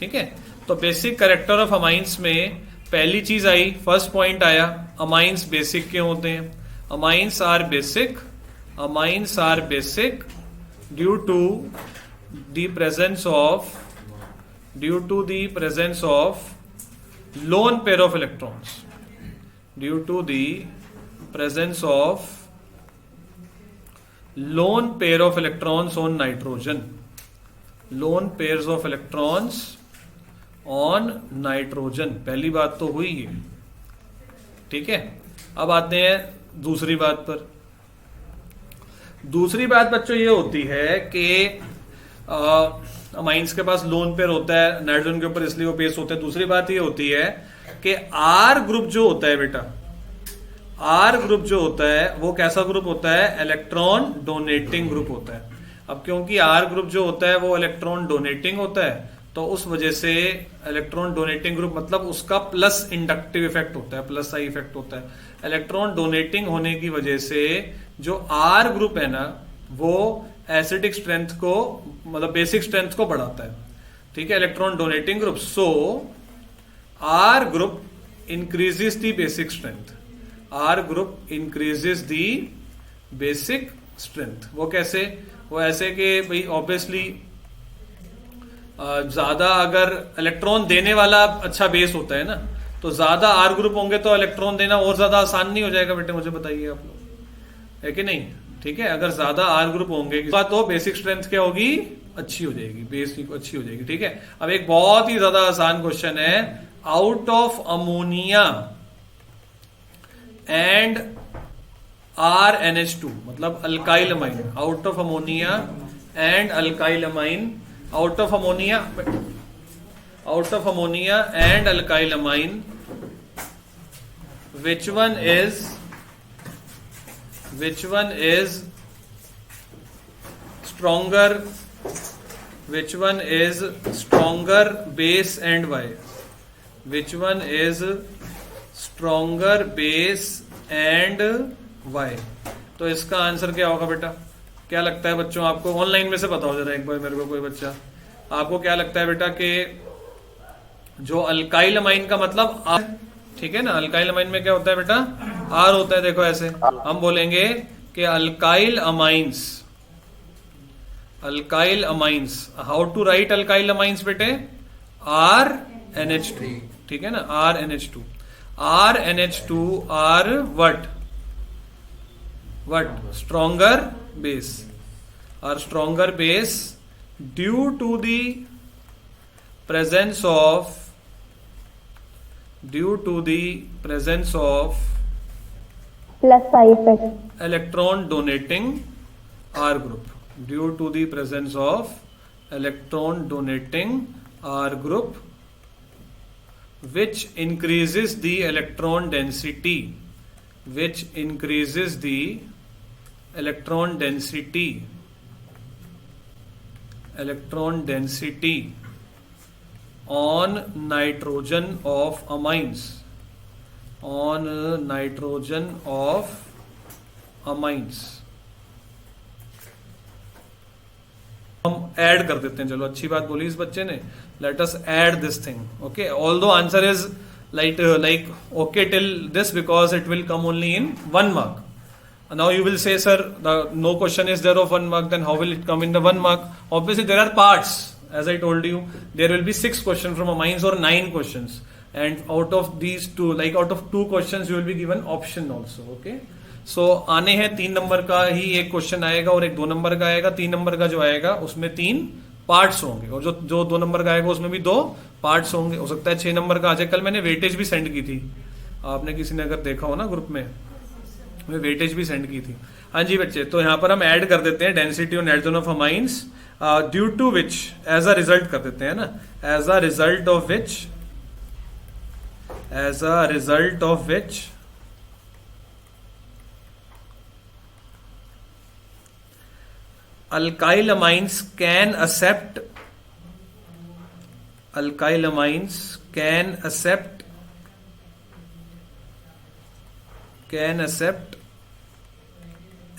ठीक है। तो बेसिक कैरेक्टर ऑफ अमाइंस में पहली चीज आई, फर्स्ट पॉइंट आया, अमाइंस बेसिक क्यों होते हैं। Amines are basic, amines are basic due to the presence of, due to the presence of lone pair of electrons, due to the presence of lone pair of electrons on nitrogen, lone pairs of electrons on nitrogen। पहली बात तो हुई है, ठीक है। अब आते हैं दूसरी बात पर। दूसरी बात बच्चों ये होती है कि अमाइंस के पास लोन पेयर होता है नाइट्रोजन के ऊपर, इसलिए वो बेस होते हैं। दूसरी बात ये होती है कि आर ग्रुप जो होता है बेटा, आर ग्रुप जो होता है वो कैसा ग्रुप होता है, इलेक्ट्रॉन डोनेटिंग ग्रुप होता है। अब क्योंकि आर ग्रुप जो होता है वो इलेक्ट्रॉन डोनेटिंग होता है, तो उस वजह से इलेक्ट्रॉन डोनेटिंग ग्रुप मतलब उसका प्लस इंडक्टिव इफेक्ट होता है, प्लस आई इफेक्ट होता है। इलेक्ट्रॉन डोनेटिंग होने की वजह से जो आर ग्रुप है ना वो एसिडिक स्ट्रेंथ को, मतलब बेसिक स्ट्रेंथ को बढ़ाता है, ठीक है, electron donating group. So R group increases the basic strength, R group increases the basic strength. वो कैसे, वो ऐसे कि भाई ऑब्वियसली ज्यादा अगर इलेक्ट्रॉन देने वाला अच्छा बेस होता है ना, तो ज्यादा आर ग्रुप होंगे तो इलेक्ट्रॉन देना और ज्यादा आसान नहीं हो जाएगा बेटे, मुझे बताइए आप लोग, है कि नहीं। ठीक है, अगर ज्यादा आर ग्रुप होंगे तो बेसिक स्ट्रेंथ क्या होगी, अच्छी हो जाएगी, बेस अच्छी हो जाएगी। ठीक है, अब एक बहुत ही ज्यादा आसान क्वेश्चन है, out of ammonia and RNH2 मतलब alkyl amine, out of ammonia and alkyl amine, out of ammonia and alkyl amine, which one is stronger, which one is stronger base and why, which one is stronger base and why। तो इसका answer क्या होगा बेटा, क्या लगता है बच्चों आपको, ऑनलाइन में से बताओ जरा एक बार मेरे को, कोई बच्चा, आपको क्या लगता है बेटा कि जो अल्काइल अमाइन का मतलब आर, ठीक है ना, अल्काइल अमाइन में क्या होता है बेटा, आर होता है। देखो ऐसे हम बोलेंगे कि alkyl amines, alkyl amines, how to write alkyl amines बेटे, RNH2, ठीक है ना, RNH2, RNH2 are what stronger base, are stronger base due to the presence of plus I effect, electron donating R group, due to the presence of electron donating R group, which increases the electron density, which increases the electron density on nitrogen of amines, on nitrogen of amines। हम add कर देते हैं, चलो अच्छी बात बोली इस बच्चे ने, let us add this thing. Okay, although answer is like okay till this because it will come only in 1 mark. Now you will say sir no question is there of 1 mark, then how will it come in the 1 mark? Obviously there are parts, as I told you there will be 6 questions from amines or 9 questions, and out of these two, like out of 2 questions you will be given option also। okay, so आने हैं 3 number का ही एक question आएगा और एक 2 number का आएगा। 3 number का जो आएगा उसमें 3 पार्ट्स होंगे और जो 2 नंबर का आएगा उसमें भी 2 पार्ट्स होंगे। हो सकता है 6 नंबर का आ जाए। कल मैंने वेटेज भी सेंड की थी, आपने किसी ने अगर देखा हो ना ग्रुप में, मैं वेटेज भी सेंड की थी। हाँ जी बच्चे, तो यहाँ पर हम ऐड कर देते हैं density of nitrogen of amines due to which, as a result कर देते हैं ना, as a result of which alkyl amines can accept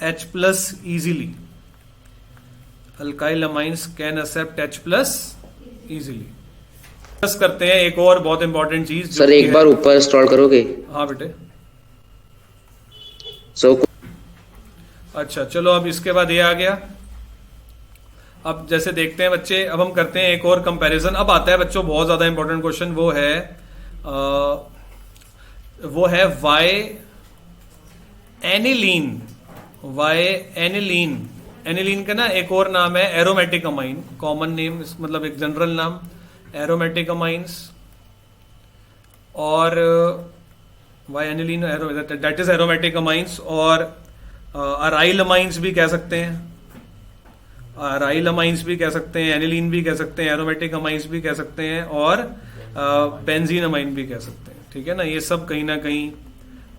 H plus easily, alkyl amines can accept H plus easily। Discuss करते हैं एक और बहुत important चीज सर एक बार ऊपर स्क्रॉल करोगे? हाँ बेटे। सो अच्छा चलो, अब इसके बाद ये आ गया। अब जैसे देखते हैं बच्चे, अब हम करते हैं एक और कंपैरिजन। अब आता है बच्चों बहुत ज्यादा इंपॉर्टेंट क्वेश्चन, वो है why aniline. Why aniline, aniline का ना एक और नाम है एरोमेटिक अमाइन, कॉमन नेम, मतलब एक जनरल नाम एरोमेटिक अमाइंस। और why aniline that is aromatic amines. और अराइल अमाइंस भी कह सकते हैं, अराइल अमाइंस भी कह सकते हैं, एनिलीन भी कह सकते हैं, एरोमेटिक अमाइंस भी कह सकते हैं, और बेंजीन अमाइन भी कह सकते हैं। ठीक है ना, ये सब कहीं ना कहीं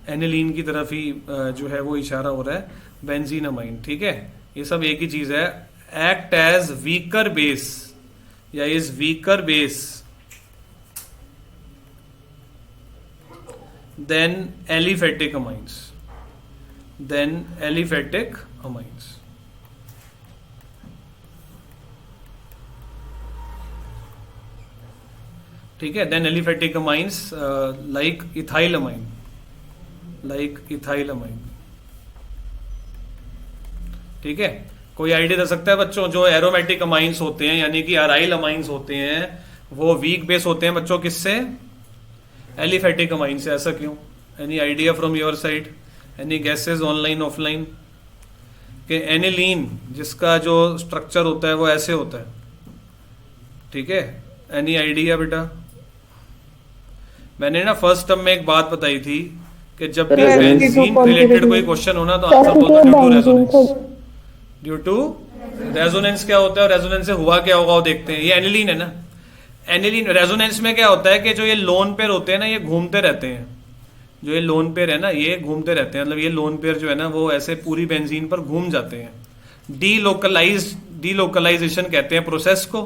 एनिलीन की तरफ ही जो है वो इशारा हो रहा है, बेंजीन अमाइन। ठीक है, ये सब एक ही चीज है। एक्ट एज वीकर बेस या is weaker base then aliphatic amines, then aliphatic amines. ठीक है, then aliphatic amines like ethyl amine, like ethyl amine. ठीक है, कोई आइडिया दे सकता है बच्चों, जो एरोमेटिक अमाइंस होते हैं यानी कि अराइल अमाइंस होते हैं, वो वीक बेस होते हैं बच्चों किससे? एलिफेटिक अमाइन से। ऐसा क्यों? Any idea from your side? Any guesses online offline? कि एनिलीन जिसका जो स्ट्रक्चर होता है वो ऐसे होता है। ठीक है, एनी आइडिया बेटा? मैंने ना फर्स्ट टर्म में एक बात बताई थी कि जब भी बेंजीन रिलेटेड कोई क्वेश्चन होना तो आंसर बोलते due to resonance. Due to resonance क्या होता है और रेजोनेंस से हुआ क्या होगा वो देखते हैं। ये एनिलीन है ना, एनिलीन। रेजोनेंस में क्या होता है कि जो ये लोन पेयर होते हैं ना, ये घूमते रहते हैं। जो ये लोन पेयर है ना, ये घूमते रहते हैं, मतलब ये लोन पेयर जो है ना वो ऐसे पूरी बेंजीन पर घूम जाते हैं। डीलोकलाइजेशन कहते हैं प्रोसेस को।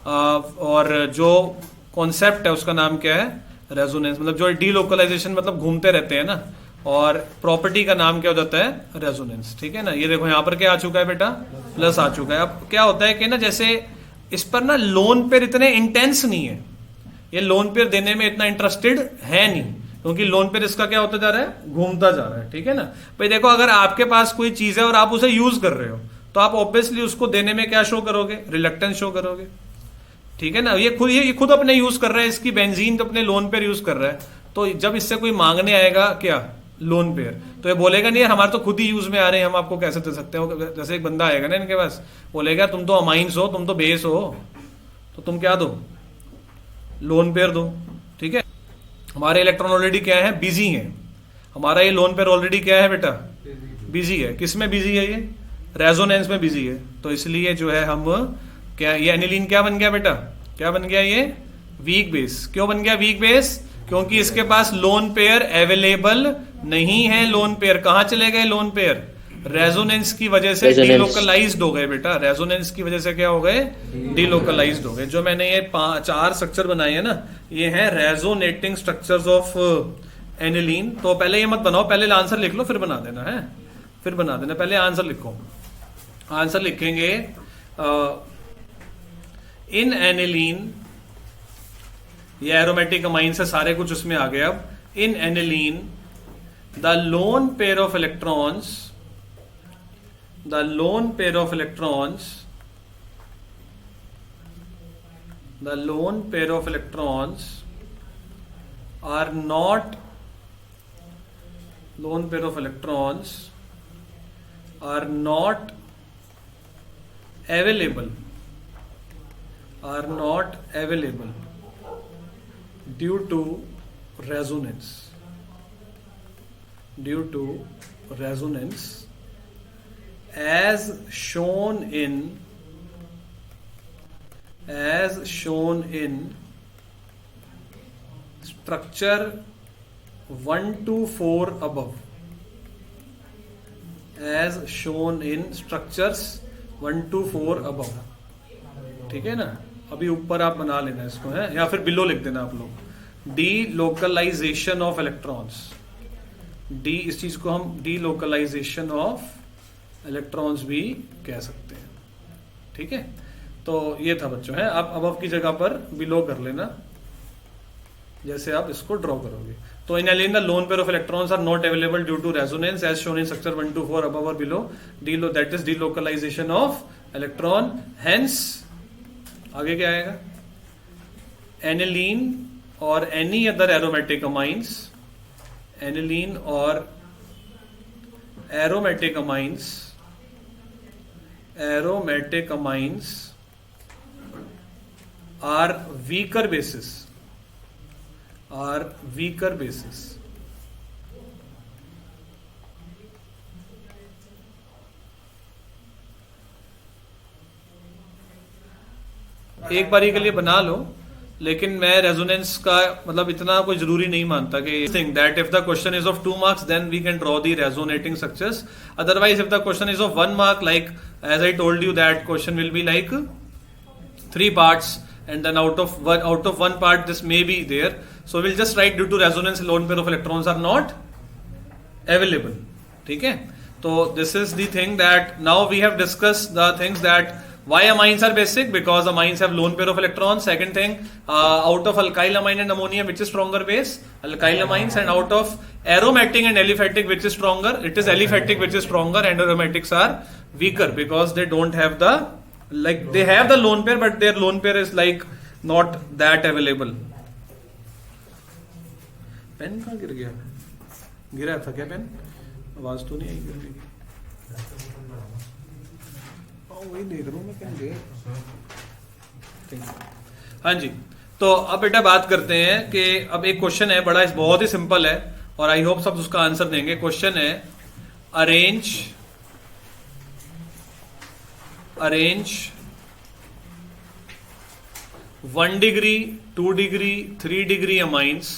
और जो कॉन्सेप्ट है उसका नाम क्या है? रेजोनेंस। मतलब जो डीलोकलाइजेशन मतलब घूमते रहते हैं ना, और प्रॉपर्टी का नाम क्या हो जाता है? रेजोनेंस। ठीक है ना, ये देखो यहाँ पर क्या आ चुका है बेटा? प्लस आ चुका है। अब क्या होता है कि ना, जैसे इस पर ना लोन पेयर इतने इंटेंस नहीं है, ये लोन पेयर देने में इतना इंटरेस्टेड है नहीं, क्योंकि लोन पेयर इसका क्या होता जा रहा है? घूमता जा रहा है। ठीक है ना भाई, देखो अगर आपके पास कोई चीज है और आप उसे यूज कर रहे हो तो आप ऑब्वियसली उसको देने में क्या शो करोगे? रिलक्टेंस शो करोगे। ठीक है ना, ये खुद अपने यूज कर रहा है, इसकी बेंजीन तो अपने लोन पेयर यूज कर रहा है। तो जब इससे कोई मांगने आएगा क्या? लोन पेयर, तो ये बोलेगा नहीं हमारे तो खुद ही यूज में आ रहे हैं, हम आपको कैसे दे सकते हो। जैसे एक बंदा आएगा ना इनके पास, बोलेगा तुम तो अमाइंस हो, तुम तो बेस हो, तो तुम क्या दो? लोन पेयर दो। ठीक है, हमारे इलेक्ट्रॉन ऑलरेडी क्या है? बिजी है। हमारा ये लोन पेयर ऑलरेडी क्या है बेटा? बिजी है। किस में बिजी है? ये रेजोनेंस में बिजी है। तो इसलिए जो है हम क्या, ये एनिलीन क्या बन गया बेटा? क्या बन गया? ये वीक बेस। क्यों बन गया वीक बेस? क्योंकि इसके पास लोन पेयर अवेलेबल नहीं है। लोन पेयर कहां चले गए? लोन पेयर रेजोनेंस की वजह से डीलोकलाइज्ड हो गए बेटा। रेजोनेंस की वजह से क्या हो गए? डीलोकलाइज्ड हो गए। जो मैंने ये 4 स्ट्रक्चर बनाए हैं ना, ये हैं रेजोनेटिंग स्ट्रक्चर्स ऑफ एनिलीन। तो पहले ये मत बनाओ, पहले आंसर लिख लो फिर बना देना है, फिर बना देना। पहले आंसर लिखो। आंसर लिखेंगे इन एनिलीन, ये एरोमेटिक अमाइन से सारे कुछ उसमें आ गया। अब in aniline the lone pair of electrons, the lone pair of electrons, the lone pair of electrons are not, lone pair of electrons are not available, are not available due to resonance, due to resonance as shown in structure 1 to 4 above, as shown in structures 1 to 4 above। ठीक है ना, अभी ऊपर आप बना लेना इसको है, या फिर बिलो लिख देना आप लोग। डी लोकलाइजेशन ऑफ इलेक्ट्रॉन्स, डी इस चीज को हम डी लोकलाइजेशन ऑफ इलेक्ट्रॉन्स भी कह सकते हैं। ठीक है, तो ये था बच्चों है। आप अबव की जगह पर बिलो कर लेना जैसे आप इसको ड्रॉ करोगे। तो in aniline the lone pair of electrons are not available due to resonance as shown in structure 1 to 4 above और below, that is delocalisation of electron. Hence आगे क्या आएगा, एनिलीन और any other aromatic amines, aniline और aromatic amines are weaker bases, एक बारी के लिए बना लो, लेकिन मैं रेजोनेंस का मतलब इतना कोई जरूरी नहीं मानता कि think that if the question is of 2 marks then we can draw the resonating structures, otherwise if the question is of 1 mark like as I told you that question will be like 3 parts and then out of one part this may be there, so we'll just write due to resonance lone pair of electrons are not available. ठीक है, तो this is the thing that now we have discussed the things that why amines are basic, because amines have lone pair of electrons. Second thing, out of alkyl amine and ammonia which is stronger base, alkyl amines, and out of aromatic and aliphatic which is stronger, it is aliphatic which is stronger and aromatics are weaker because they don't have the like they have the lone pair but their lone pair is like not that available. Pen कहाँ गिर गया, गिरा था क्या pen, आवाज तो नहीं आई गिरने की, वही देख रहा हूँ मैं पेन गए। हाँ जी, तो अब बेटा बात करते हैं कि अब एक क्वेश्चन है बड़ा, बहुत ही सिंपल है और आई होप सब उसका आंसर देंगे। क्वेश्चन है arrange 1 degree, 2 degree, 3 degree amines,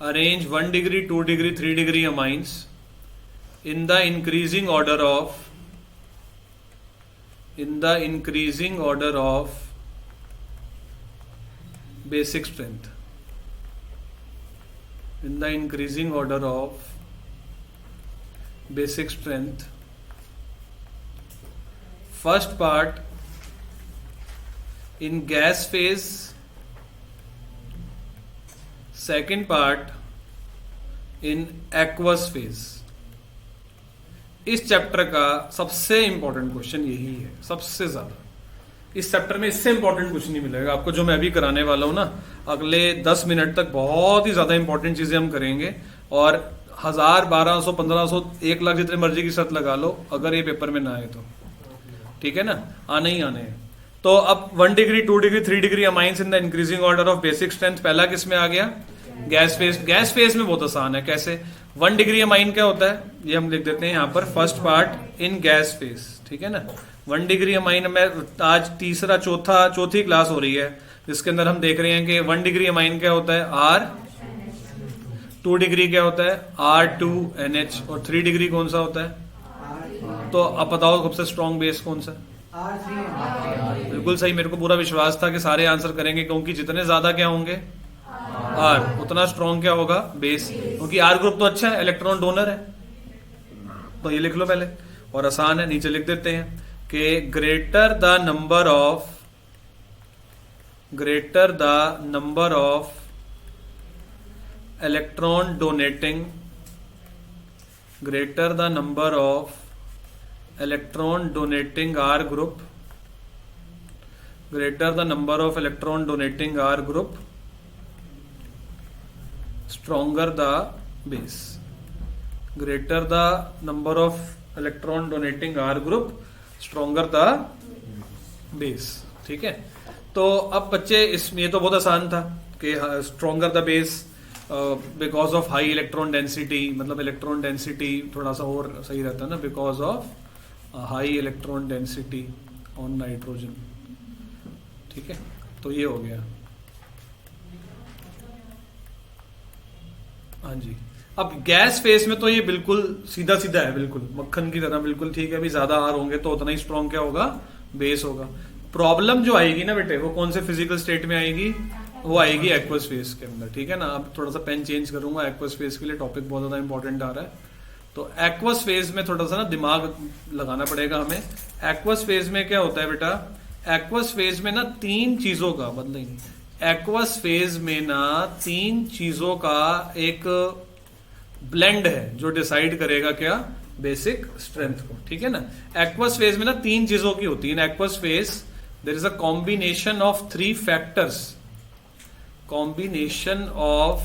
arrange 1 degree, 2 degree, 3 degree amines in the increasing order of basic strength, in the increasing order of basic strength. First part in gas phase, second part in aqueous phase. इस chapter का सबसे important question यही है, सबसे ज्यादा इस chapter में इससे इंपॉर्टेंट कुछ नहीं मिलेगा आपको जो मैं अभी कराने वाला हूं ना। अगले 10 मिनट तक बहुत ही ज्यादा इंपॉर्टेंट चीजें हम करेंगे और 1000, 1200, 1500, 1 लाख जितने मर्जी की शर्त लगा लो, अगर ये पेपर में ना आए तो ठीक है ना, आने ही आने हैं। तो अब 1 degree, 2 degree, 3 degree amines in the increasing order of basic strength, पहला किस में आ गया, गैस फेज। गैस फेज में बहुत आसान है, कैसे, 1 degree अमाइन क्या होता है ये हम लिख देते हैं यहाँ पर, first part in gas phase, ठीक है ना। 1 degree अमाइन में आज चौथी क्लास हो रही है जिसके अंदर हम देख रहे हैं कि 1 degree अमाइन क्या होता है R, 2 degree क्या होता है R2NH, और 3 degree कौन सा होता है, तो आप बताओ सबसे स्ट्रॉन्ग बेस कौन सा। बिल्कुल सही, मेरे को पूरा विश्वास था कि सारे आंसर करेंगे क्योंकि जितने ज्यादा क्या होंगे R, उतना स्ट्रॉन्ग क्या होगा बेस, क्योंकि R ग्रुप तो अच्छा है, इलेक्ट्रॉन डोनर है। तो ये लिख लो पहले, और आसान है, नीचे लिख देते हैं कि greater the number of electron donating, greater the number of electron donating R group, greater the number of electron donating R group, stronger the base, greater the number of electron donating R group, stronger the base। ठीक है, तो अब बच्चे इसमें तो बहुत आसान था कि stronger the base because of high electron density, मतलब इलेक्ट्रॉन डेंसिटी थोड़ा सा और सही रहता है ना, because of high electron density on nitrogen. ठीक है, तो ये हो गया। हाँ जी, अब गैस फेस में तो ये बिल्कुल सीधा सीधा है, बिल्कुल मक्खन की तरह, बिल्कुल ठीक है। अभी ज्यादा आर होंगे तो उतना ही स्ट्रॉन्ग क्या होगा, बेस होगा। प्रॉब्लम जो आएगी ना बेटे, वो कौन से फिजिकल स्टेट में आएगी, वो आएगी एक्वस फेज के अंदर। ठीक है ना, अब थोड़ा सा पेन चेंज करूंगा एक्वस फेज के लिए, टॉपिक बहुत ज्यादा इंपॉर्टेंट आ रहा है। तो एक्वस फेज में थोड़ा सा ना दिमाग लगाना पड़ेगा हमें। एक्वस फेज में क्या होता है बेटा एक्वस फेज में ना तीन चीजों का बदलेंगे, एक्वस फेज में ना तीन चीजों का एक ब्लेंड है जो डिसाइड करेगा क्या, बेसिक स्ट्रेंथ को, ठीक है ना। एक्वस फेज में ना तीन चीजों की होती है। In aqueous phase there is a combination of three factors, combination of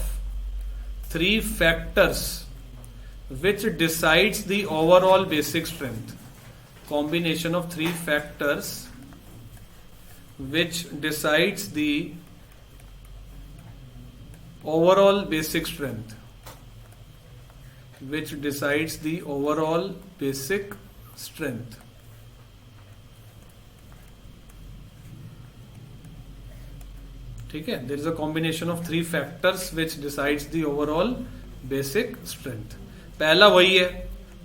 three factors which decides the overall basic strength, combination of three factors which decides the overall basic strength, which decides the overall basic strength. ठीक है, there is a combination of three factors which decides the overall basic strength. पहला वही है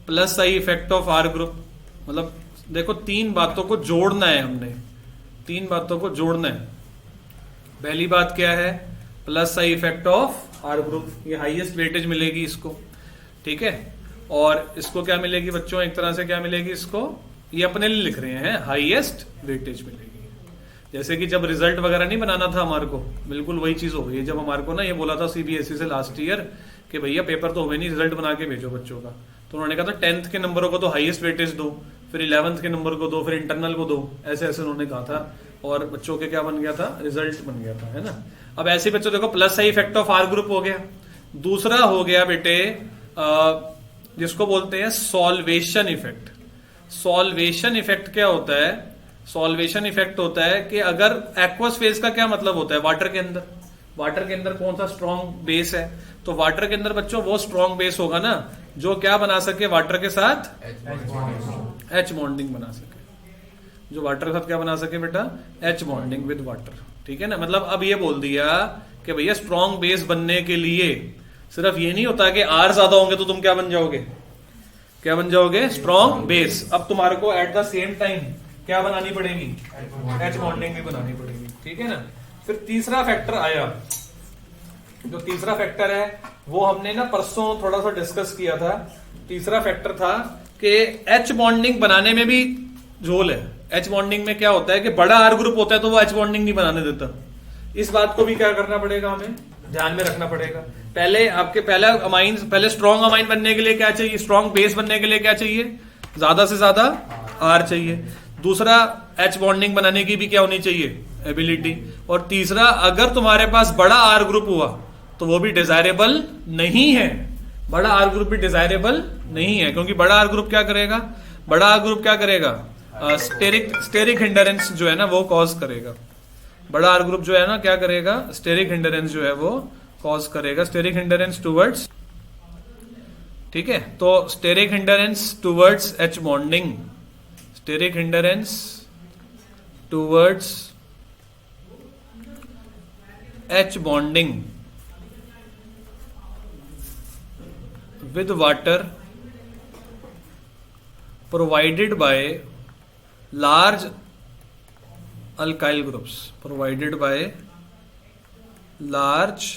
plus I effect of R group. मतलब देखो तीन बातों को जोड़ना है, हमने तीन बातों को जोड़ना है। पहली बात क्या है, plus I effect of R group, ये हाईएस्ट वेटेज मिलेगी इसको, ठीक है। और इसको क्या मिलेगी बच्चों, एक तरह से क्या मिलेगी इसको, ये अपने लिए लिख रहे हैं, हाईएस्ट वेटेज मिलेगी। जैसे कि जब रिजल्ट वगैरह नहीं बनाना था हमारे को, बिल्कुल वही चीज हो गई। जब हमारे को ना ये बोला था सीबीएसई से लास्ट ईयर कि भैया पेपर तो हुए नहीं, रिजल्ट बना के भेजो बच्चों का, तो उन्होंने कहा था 10th के नंबरों को तो हाईएस्ट वेटेज दो, फिर 11th के नंबर को दो, फिर इंटरनल को दो, ऐसे ऐसे उन्होंने कहा था। और बच्चों के क्या बन गया था, रिजल्ट बन गया था, है ना। अब ऐसे बच्चों देखो plus I effect of R group हो गया। दूसरा हो गया बेटे जिसको बोलते हैं सॉल्वेशन इफेक्ट। सॉल्वेशन इफेक्ट क्या होता है, सॉल्वेशन इफेक्ट होता है कि अगर एक्वस फेज का क्या मतलब होता है, वाटर के अंदर, वाटर के अंदर कौन सा स्ट्रॉन्ग बेस है, तो वाटर के अंदर बच्चों वो स्ट्रॉन्ग बेस होगा ना जो क्या बना सके, वाटर के साथ एच बॉन्डिंग बना सके, जो वाटर के साथ क्या बना सके बेटा, एच बॉन्डिंग विद वाटर, ठीक है ना। मतलब अब ये बोल दिया कि भैया स्ट्रॉन्ग बेस बनने के लिए सिर्फ ये नहीं होता कि आर ज्यादा होंगे तो तुम क्या बन जाओगे, क्या बन जाओगे, स्ट्रॉन्ग बेस। अब तुम्हारे को एट द सेम टाइम क्या बनानी पड़ेगी, एच बॉन्डिंग भी बनानी पड़ेगी, ठीक है ना। फिर तीसरा फैक्टर आया, जो तीसरा फैक्टर है वो हमने ना परसों थोड़ा सा डिस्कस किया था। तीसरा फैक्टर था कि एच बॉन्डिंग बनाने में भी झोल है। एच बॉन्डिंग में क्या होता है कि बड़ा आर ग्रुप होता है तो वो एच बॉन्डिंग नहीं बनाने देता। इस बात को भी क्या करना पड़ेगा, हमें ध्यान में रखना पड़ेगा। पहले आपके पहले स्ट्रॉन्ग अमाइन बनने के लिए क्या चाहिए, स्ट्रॉन्ग बेस बनने के लिए क्या चाहिए, ज्यादा से ज्यादा आर चाहिए। दूसरा एच बॉन्डिंग बनाने की भी क्या होनी चाहिए, एबिलिटी। और तीसरा अगर तुम्हारे पास बड़ा आर ग्रुप हुआ तो वो भी डिजायरेबल नहीं है, बड़ा आर ग्रुप भी डिजायरेबल नहीं है, क्योंकि बड़ा आर ग्रुप क्या करेगा, बड़ा आर ग्रुप क्या करेगा, स्टेरिक हिंडरेंस जो है ना वो कॉज करेगा। बड़ा आर ग्रुप जो है ना क्या करेगा, स्टेरिक हिंडरेंस जो है वो कॉज करेगा, स्टेरिक हिंडरेंस टूवर्ड्स, ठीक है। तो steric hindrance towards H bonding, steric hindrance towards H bonding with water provided by large alkyl groups, provided by large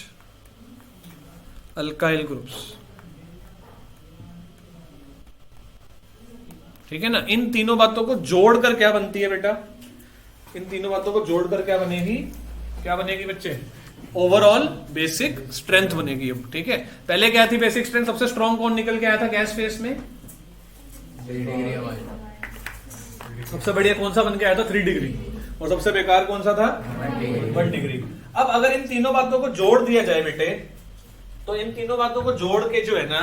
alkyl groups, ठीक है ना। इन तीनों बातों को जोड़कर क्या बनती है बेटा, इन तीनों बातों को जोड़कर क्या बनेगी, क्या बनेगी बच्चे, ओवरऑल बेसिक स्ट्रेंथ बनेगी। अब ठीक है, पहले क्या थी बेसिक स्ट्रेंथ, सबसे स्ट्रॉन्ग कौन निकल के आया था गैस फेस में, सबसे बढ़िया कौन सा बन के आया था, 3 डिग्री, और सबसे बेकार कौन सा था, 1 डिग्री। अब अगर इन तीनों बातों को जोड़ दिया जाए बेटे, तो इन तीनों बातों को जोड़ के जो है ना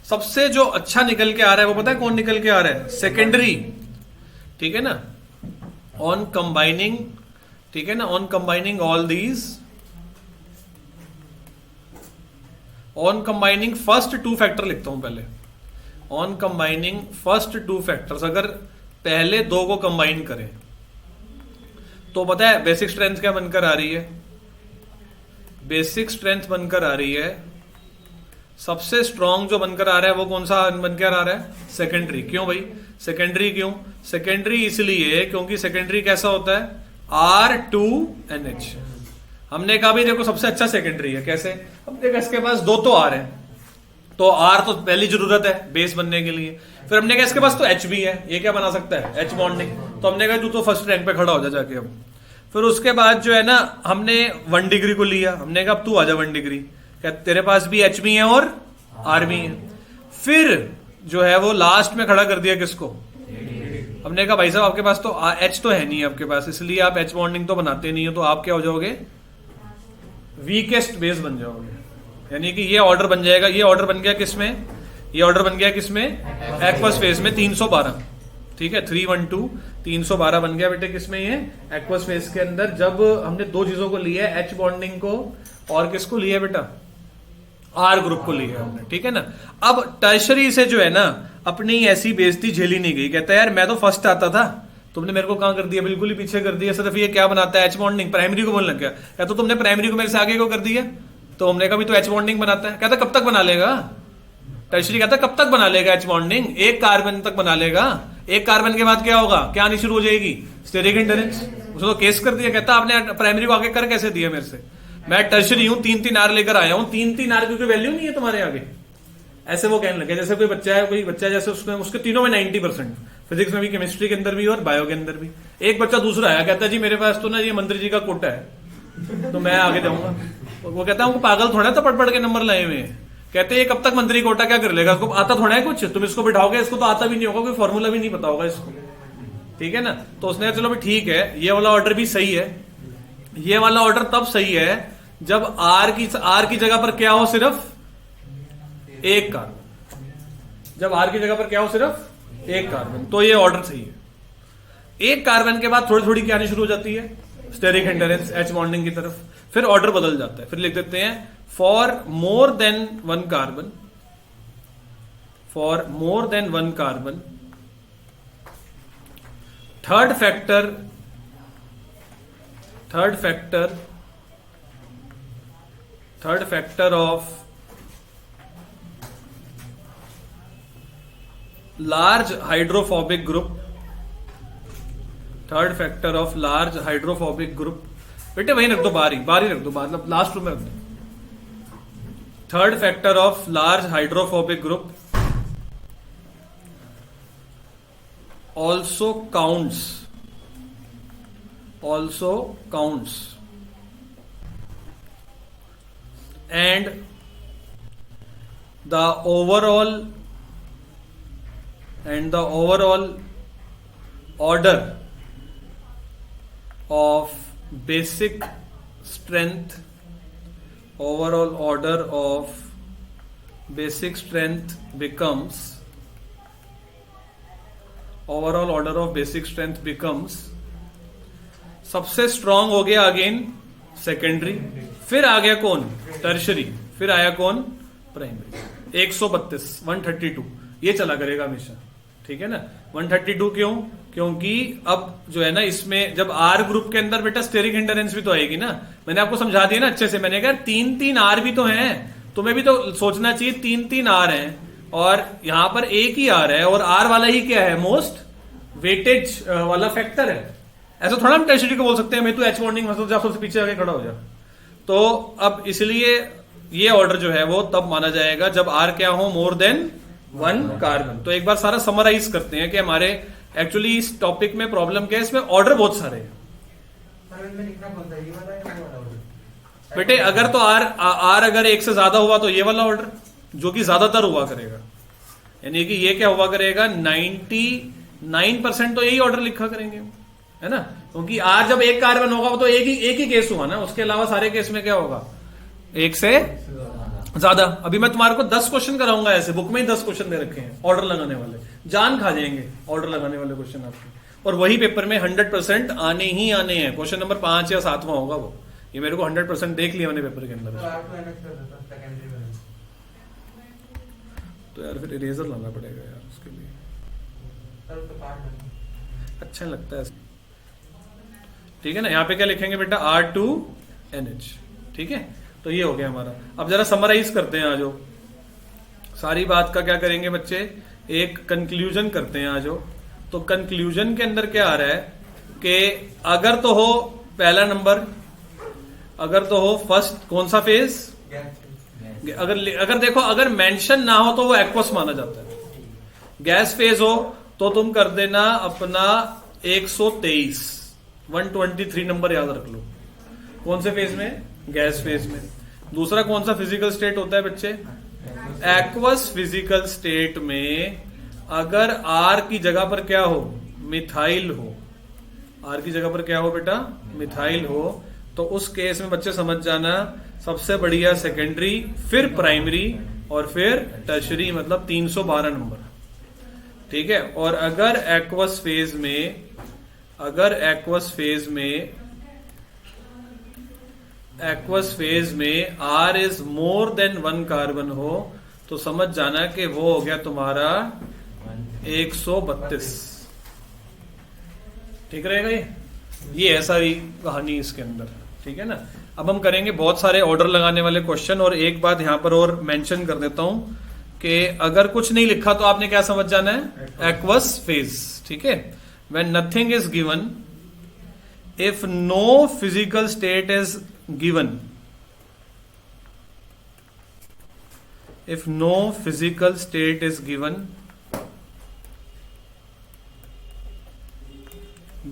सबसे जो अच्छा निकल के आ रहा है वो पता है कौन निकल के आ रहा है, सेकेंडरी, ठीक है ना। ऑन कंबाइनिंग, ठीक है ना, on combining all these, on combining first 2 factor लिखता हूं पहले, ऑन कंबाइनिंग फर्स्ट 2 फैक्टर्स, अगर पहले 2 को कंबाइन करें तो पता है बेसिक स्ट्रेंथ क्या बनकर आ रही है, बेसिक स्ट्रेंथ बनकर आ रही है, सबसे स्ट्रॉन्ग जो बनकर आ रहा है वो कौन सा बनकर आ रहा है, सेकेंडरी। क्यों भाई सेकेंडरी, क्यों सेकेंडरी, इसलिए क्योंकि सेकेंडरी कैसा होता है, R2NH। हमने कहा भी देखो सबसे अच्छा सेकेंडरी है, कैसे, अब देखो इसके पास 2 तो आर है, तो आर तो पहली जरूरत है बेस बनने के लिए। फिर हमने कहा इसके पास तो एच भी है, ये क्या बना सकता है, एच बॉन्डिंग। तो हमने कहा तू तो फर्स्ट रैंक पे खड़ा हो जा जाके अब। फिर उसके बाद जो है ना हमने 1 डिग्री को लिया, हमने कहा अब तू आ जा 1 डिग्री, क्या तेरे पास भी एच भी है और आर भी है। फिर जो है वो लास्ट में खड़ा कर दिया किसको, हमने कहा भाई साहब आपके पास तो एच तो है नहीं आपके पास, इसलिए आप एच बॉन्डिंग तो बनाते नहीं हो, तो आप क्या हो जाओगे, वीकेस्ट बेस बन जाओगे। यानी कि ये ऑर्डर बन जाएगा, ये ऑर्डर बन गया किसमें, ये ऑर्डर बन गया किसमें, एक्वस फेज में 312, ठीक है 312 312 बन गया बेटे किसमें, ये एक्वस फेज के अंदर। जब हमने दो चीजों को लिया है, एच बॉन्डिंग को और किसको लिया बेटा, आर ग्रुप को लिया हमने, ठीक है ना। अब टर्शरी से जो है ना अपनी ऐसी बेइज्जती झेली नहीं गई, कहता है यार मैं तो फर्स्ट आता था, तुमने मेरे को कहां कर दिया, बिल्कुल ही पीछे कर दिया, सिर्फ ये क्या बनाता है एच बॉन्डिंग, प्राइमरी को बोलने लग गया, या तो तुमने प्राइमरी को मेरे से आगे को कर दिया। तो हमने कहा भी तो एच बॉन्डिंग बनाता है, कहता कब तक बना लेगा, टर्शरी कहता कब तक बना लेगा एच बॉन्डिंग, एक कार्बन तक बना लेगा, एक कार्बन के बाद क्या होगा, क्या आनी शुरू हो जाएगी, स्टेरिक हिंडरेंस। उसने तो केस कर दिया, कहता आपने प्राइमरी को आगे कर कैसे दिया मेरे से, मैं टर्शरी हूं, 3 आर लेकर आया हूं, 3 आर की कोई वैल्यू नहीं है तुम्हारे आगे। ऐसे वो कहने लगे जैसे कोई बच्चा जैसे उसके तीनों में 90%, फिजिक्स में भी, केमिस्ट्री के अंदर भी और बायो के अंदर भी। एक बच्चा दूसरा आया, कहता जी मेरे पास तो ना ये मंत्री जी का कोटा है, तो मैं आगे जाऊंगा। वो कहता है पागल थोड़ा था, पढ़ के नंबर लाए हुए हैं। कहते हैं ये कब तक मंत्री कोटा क्या कर लेगा, उसको आता थोड़ा है कुछ, तुम इसको बिठाओगे, इसको तो आता भी नहीं होगा, कोई फॉर्मूला भी नहीं पता होगा इसको, ठीक है ना। तो उसने चलो भी ठीक है, ये वाला ऑर्डर भी सही है, ये वाला ऑर्डर तब सही है जब आर की जगह पर क्या हो, सिर्फ एक कार्बन, जब आर की जगह पर क्या हो, सिर्फ एक कार्बन, तो ये ऑर्डर सही है। एक कार्बन के बाद थोड़ी थोड़ी क्या आनी शुरू हो जाती है, स्टेरिक हिंडरेंस एच बॉन्डिंग की तरफ, फिर ऑर्डर बदल जाता है। फिर लिख देते हैं for more than 1 carbon, for more than 1 carbon third factor of large hydrophobic group, third factor of large hydrophobic group, बेटे वहीं रख दो, बाहर ही रख दो, मतलब लास्ट रूम में रख दो। Third factor of large hydrophobic group also counts and the overall order of basic strength, becomes सबसे स्ट्रांग हो गया अगेन सेकेंडरी, फिर आ गया कौन, टर्शरी, फिर आया कौन, प्राइमरी। 132 ये चला करेगा हमेशा, ठीक है ना। 132 क्यों, क्योंकि अब जो है ना इसमें जब आर ग्रुप के अंदर बेटा स्टेरिक हिंडरेंस भी तो आएगी ना, मैंने आपको समझा दिया ना अच्छे से, मैंने कहा 3 आर भी तो हैं, तुम्हें भी तो सोचना चाहिए 3 आर हैं और यहां पर एक ही आर है, और आर वाला ही क्या है, मोस्ट वेटेज वाला फैक्टर है। ऐसा थोड़ा हम टर्शरी को बोल सकते हैं मैं तो एच बॉन्डिंग मतलब जा सबसे पीछे आके खड़ा हो जा। तो अब इसलिए ये ऑर्डर जो है वो तब माना जाएगा जब आर क्या हो, मोर देन 1 कार्बन। तो एक बार सारा समराइज करते हैं कि हमारे एक्चुअली इस टॉपिक में प्रॉब्लम क्या है, इसमें ऑर्डर बहुत सारे हैं बेटे। अगर तो आर अगर 1 से ज्यादा हुआ तो ये वाला ऑर्डर जो कि ज्यादातर हुआ करेगा, यानी कि ये क्या हुआ करेगा, 99% तो यही ऑर्डर लिखा करेंगे, है ना। क्योंकि आर जब 1 कार्बन होगा वो तो एक ही केस हुआ ना, उसके अलावा सारे केस में क्या होगा, 1 से ज्यादा। अभी मैं तुम्हारे को 10 क्वेश्चन कराऊंगा ऐसे, बुक में ही 10 क्वेश्चन दे रखे हैं ऑर्डर लगाने वाले, जान खा जाएंगे ऑर्डर लगाने वाले क्वेश्चन आपके, और वही पेपर में 100% आने ही आने हैं। क्वेश्चन नंबर 5 या 7वां होगा वो, ये मेरे को 100% देख लिया मैंने पेपर के अंदर। तो यार फिर इरेजर लाना पड़ेगा यार उसके लिए, अच्छा नहीं लगता है, ठीक है ना। यहाँ पे क्या लिखेंगे बेटा, R2NH, ठीक है। तो ये हो गया हमारा। अब जरा समराइज करते हैं, आ जाओ सारी बात का क्या करेंगे बच्चे, एक कंक्लूजन करते हैं, आ जाओ। तो कंक्लूजन के अंदर क्या आ रहा है कि अगर तो हो पहला नंबर, अगर तो हो फर्स्ट कौन सा फेज, अगर देखो अगर मेंशन ना हो तो वो एक्वस माना जाता है। गैस फेज हो तो तुम कर देना अपना 123 123 नंबर याद रख लो। कौन से फेज में? गैस फेज में। दूसरा कौन सा फिजिकल स्टेट होता है बच्चे? एक्वस फिजिकल स्टेट में अगर आर की जगह पर क्या हो? मिथाइल हो। आर की जगह पर क्या हो बेटा? मिथाइल हो। तो उस केस में बच्चे समझ जाना सबसे बढ़िया सेकेंडरी, फिर प्राइमरी और फिर टर्शरी, मतलब 312 नंबर। ठीक है। और अगर एक्वस फेज में R is more than 1 carbon हो तो समझ जाना कि वो हो गया तुम्हारा 132। ठीक रहेगा ये है सारी कहानी इसके अंदर। ठीक है ना। अब हम करेंगे बहुत सारे ऑर्डर लगाने वाले क्वेश्चन। और एक बात यहां पर और मेंशन कर देता हूं कि अगर कुछ नहीं लिखा तो आपने क्या समझ जाना है? Aqueous phase. ठीक है। When nothing is given, if no physical state is given, if no physical state is given,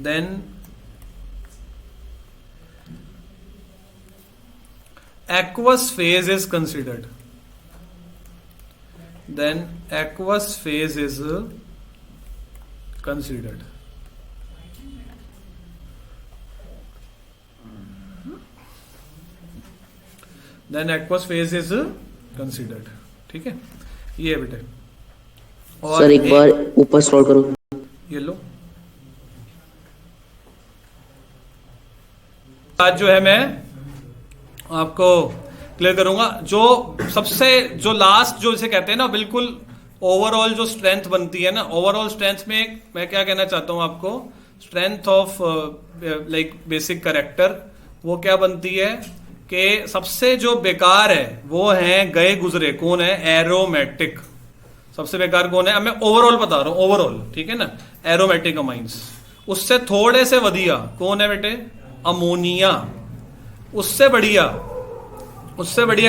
then aqueous phase is considered. Then aqueous phase is considered. Then aqueous phase is considered. ठीक है। ये है बेटे। और sir एक बार ऊपर scroll करो। ये लो। आज जो है मैं आपको क्लियर करूंगा जो सबसे जो लास्ट जो इसे कहते हैं ना बिल्कुल ओवरऑल जो स्ट्रेंथ बनती है ना, ओवरऑल स्ट्रेंथ में मैं क्या कहना चाहता हूं आपको, strength of like basic character, वो क्या बनती है कि सबसे जो बेकार है वो है गए गुजरे। कौन है? एरोमेटिक। सबसे बेकार कौन है? अब मैं ओवरऑल बता रहा हूं, ओवरऑल। ठीक है ना। Aromatic amines. उससे थोड़े से बढ़िया कौन है बेटे? अमोनिया। उससे बढ़िया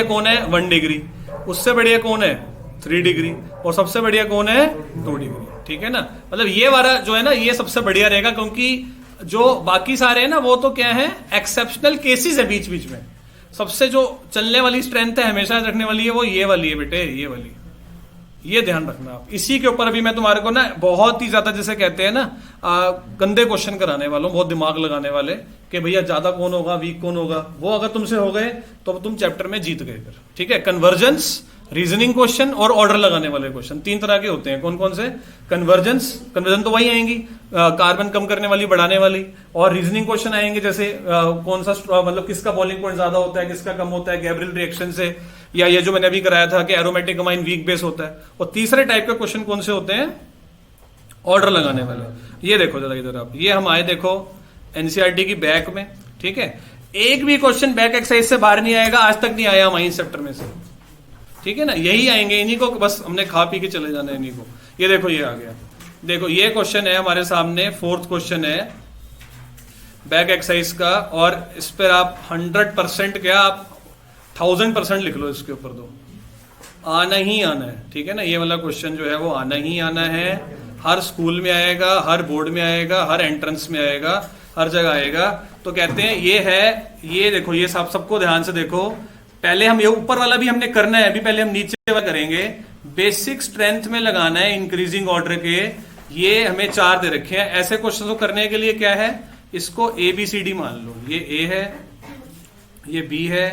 कौन है? 1 डिग्री। उससे बढ़िया कौन है? 3 डिग्री। और सबसे बढ़िया कौन है? 2 डिग्री। ठीक है ना। मतलब ये वाला जो है ना ये सबसे बढ़िया रहेगा, क्योंकि जो बाकी सारे हैं ना वो तो क्या है? एक्सेप्शनल केसेस है बीच बीच में। सबसे जो चलने वाली स्ट्रेंथ है, हमेशा रखने वाली है, वो ये वाली है बेटे, ये वाली। ये ध्यान रखना आप। इसी के ऊपर अभी मैं तुम्हारे को ना बहुत ही ज्यादा जैसे कहते हैं ना गंदे क्वेश्चन कराने वालों, बहुत दिमाग लगाने वाले कि भैया ज्यादा कौन होगा, वीक कौन होगा। वो अगर तुमसे हो गए तो तुम चैप्टर में जीत गए फिर। ठीक है। कन्वर्जेंस, रीजनिंग क्वेश्चन और ऑर्डर लगाने वाले क्वेश्चन 3 तरह के होते हैं। कौन कौन से? कन्वर्जन तो वही आएंगी, कार्बन कम करने वाली, बढ़ाने वाली। और रीजनिंग क्वेश्चन आएंगे जैसे कौन सा मतलब किसका बॉइलिंग पॉइंट ज्यादा होता है, किसका कम होता है, गैब्रियल रिएक्शन से, या ये जो मैंने अभी कराया था कि एरोमेटिक अमाइन वीक बेस होता है। और तीसरे टाइप के क्वेश्चन कौन से होते हैं? ऑर्डर लगाने वाले। ये देखो जरा इधर आप, ये हम आए देखो एनसीईआरटी की बैक में। ठीक है। एक भी क्वेश्चन बैक एक्सरसाइज से बाहर नहीं आएगा, आज तक नहीं आया हमारे चैप्टर में से। ठीक है ना। यही आएंगे, इन्हीं को बस हमने खा पी के चले जाना है इन्हीं को। ये देखो ये आ गया। देखो ये क्वेश्चन है हमारे सामने, 4th क्वेश्चन है बैक एक्सरसाइज का। और इस पर आप 100% क्या, आप 1000% लिख लो इसके ऊपर। दो आना ही आना है। ठीक है ना। ये वाला क्वेश्चन जो है वो आना ही आना है। हर स्कूल में आएगा, हर बोर्ड में आएगा, हर एंट्रेंस में आएगा, हर जगह आएगा। तो कहते हैं ये है, ये देखो, ये सबको ध्यान से देखो। पहले हम ये ऊपर वाला भी हमने करना है, अभी पहले हम नीचे वाला करेंगे। बेसिक स्ट्रेंथ में लगाना है इंक्रीजिंग ऑर्डर के। ये हमें 4 दे रखे हैं। ऐसे क्वेश्चन को करने के लिए क्या है, इसको ABCD मान लो। ये A है, ये B है,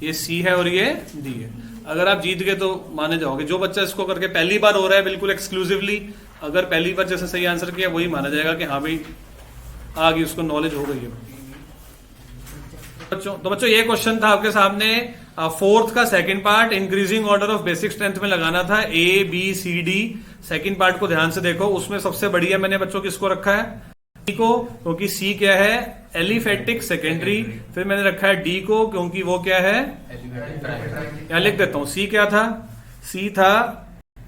ये C है और ये D है। अगर आप जीत गए तो माने जाओगे। जो बच्चा इसको करके पहली बार हो रहा है बिल्कुल एक्सक्लूसिवली, अगर पहली बार जैसे सही आंसर किया वही माना जाएगा कि हाँ भाई आ गई, उसको नॉलेज हो गई है। तो बच्चों ये क्वेश्चन था आपके सामने 4th का second part, increasing order of basic strength में लगाना था ABCD। सेकंड पार्ट को ध्यान से देखो। उसमें सबसे बढ़िया मैंने बच्चों किसको रखा है? C को, क्योंकि C क्या है? Aliphatic secondary. फिर मैंने रखा है D को, क्योंकि वो क्या है? यहां लिख देता हूं। C क्या था? C था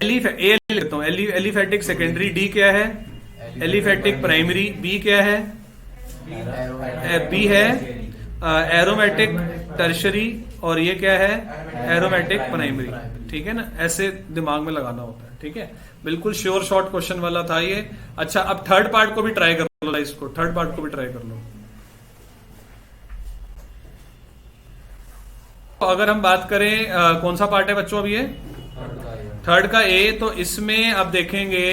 A लेता हूं, एलिफेटिक सेकेंडरी। D क्या है? Aliphatic primary. B क्या है? B है एरोमेटिक टर्शरी। और ये क्या है, एरोमेटिक प्राइमरी। ठीक है ना, ऐसे दिमाग में लगाना होता है। ठीक है, बिल्कुल श्योर शॉर्ट क्वेश्चन वाला था ये। अच्छा, अब थर्ड पार्ट को भी ट्राई कर लो, इसको थर्ड पार्ट को भी ट्राई कर लो। तो अगर हम बात करें कौन सा पार्ट है बच्चों अभी ये थर्ड का ए, तो इसमें अब देखेंगे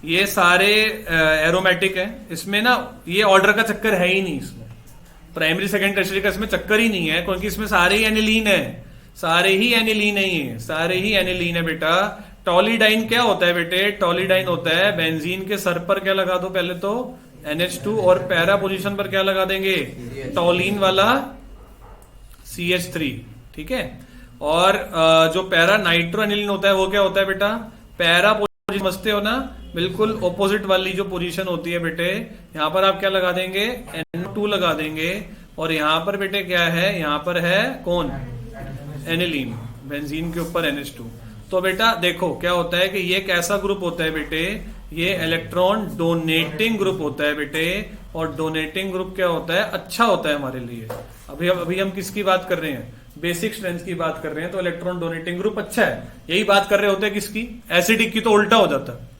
ये सारे एरोमेटिक हैं। इसमें ना ये ऑर्डर का चक्कर है ही नहीं, इसमें प्राइमरी सेकंड टर्शियरी का इसमें चक्कर ही नहीं है, क्योंकि इसमें सारे ही एनिलीन है, सारे ही एनिलीन है, ये सारे ही एनिलीन है बेटा। टॉलीडाइन क्या होता है बेटे, टॉलीडाइन होता है बेंजीन के सर पर क्या लगा दो पहले तो NH2, और पैरा पोजीशन पर क्या लगा देंगे, टॉलीन वाला CH3। ठीक है, और जो पैरा नाइट्रो एनिलीन होता है वो क्या होता है बेटा, पैरा पोजीशन समझते हो ना, बिल्कुल ऑपोजिट वाली जो पोजीशन होती है बेटे, यहां पर आप क्या लगा देंगे, NO2 लगा देंगे, और यहां पर बेटे क्या है, यहां पर है कौन, एनिलीन, बेंजीन के ऊपर NH2। तो बेटा देखो क्या होता है कि ये कैसा ग्रुप होता है बेटे, ये इलेक्ट्रॉन डोनेटिंग ग्रुप होता है बेटे, और डोनेटिंग ग्रुप क्या होता है, अच्छा होता है हमारे लिए। अभी हम किसकी बात कर रहे हैं, बेसिक स्ट्रेंथ की बात कर रहे हैं, तो इलेक्ट्रॉन डोनेटिंग ग्रुप अच्छा है। यही बात कर रहे होते हैं किसकी, एसिडिक की, तो उल्टा हो जाता है।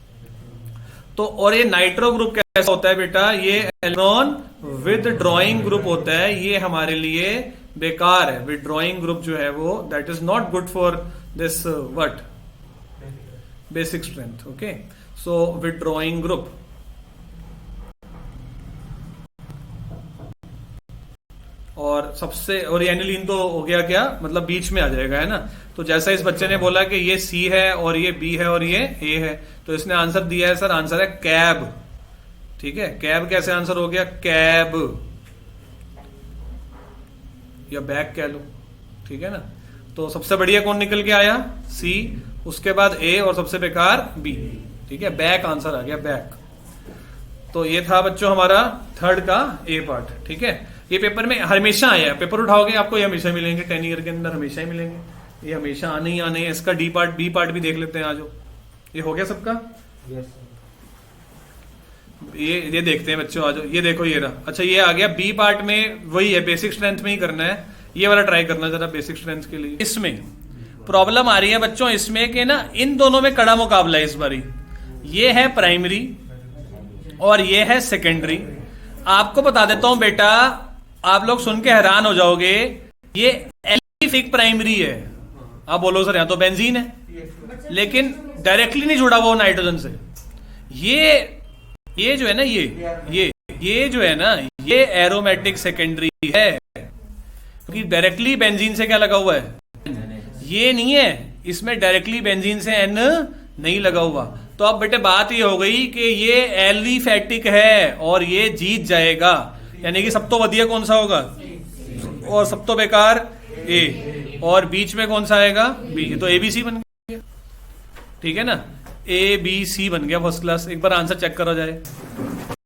तो और ये नाइट्रो ग्रुप कैसा होता है बेटा, ये इलेक्ट्रॉन विदड्रॉइंग ग्रुप होता है, ये हमारे लिए बेकार है। विदड्रॉइंग ग्रुप जो है वो that is not good for this what basic strength. Okay, so withdrawing group. और सबसे, और एनिलीन तो हो गया क्या, मतलब बीच में आ जाएगा, है ना। तो जैसा इस बच्चे ने बोला कि ये C है और ये B है और ये A है, तो इसने आंसर दिया है सर, आंसर है कैब। ठीक है, कैब कैसे आंसर हो गया, कैब या बैक कह लो। ठीक है ना, तो सबसे बढ़िया कौन निकल के आया, C, उसके बाद A, और सबसे बेकार B। ठीक है, बैक आंसर आ गया, बैक। तो ये था बच्चों हमारा थर्ड का A पार्ट। ठीक है, ये पेपर में हमेशा आया है, पेपर उठाओगे आपको ये हमेशा मिलेंगे, 10 ईयर के अंदर हमेशा ही मिलेंगे, ये हमेशा आने ही आने हैं। इसका D पार्ट B पार्ट भी देख लेते हैं आज। ये हो गया सबका, ये देखते हैं बच्चों आज। ये देखो ये रहा, अच्छा ये आ गया B पार्ट में, वही है बेसिक स्ट्रेंथ में ही करना है, ये वाला ट्राई करना जरा बेसिक स्ट्रेंथ के लिए। इसमें प्रॉब्लम आ रही है बच्चों इसमें कि ना इन दोनों में कड़ा मुकाबला है इस बारी। ये है प्राइमरी और ये है सेकेंडरी। आपको बता देता हूं बेटा, आप लोग सुन के हैरान हो जाओगे, ये एलिफिक प्राइमरी है। आप बोलो सर यहां तो बेंजीन है, लेकिन डायरेक्टली नहीं जुड़ा वो नाइट्रोजन से। ये जो है ना, ये जो है ना, ये एरोमेटिक सेकेंडरी है, क्योंकि डायरेक्टली बेंजीन से क्या लगा हुआ है, ये नहीं है, इसमें डायरेक्टली बेंजीन से N नहीं लगा हुआ। तो अब बेटे बात ये हो गई कि ये एलिफैटिक है और ये जीत जाएगा, यानी कि सब तो वधिया कौन सा होगा और सब तो बेकार A, और बीच में कौन सा आएगा B। तो ABC बन गया। ठीक है ना, ABC बन गया फर्स्ट क्लास। एक बार आंसर चेक करा जाए।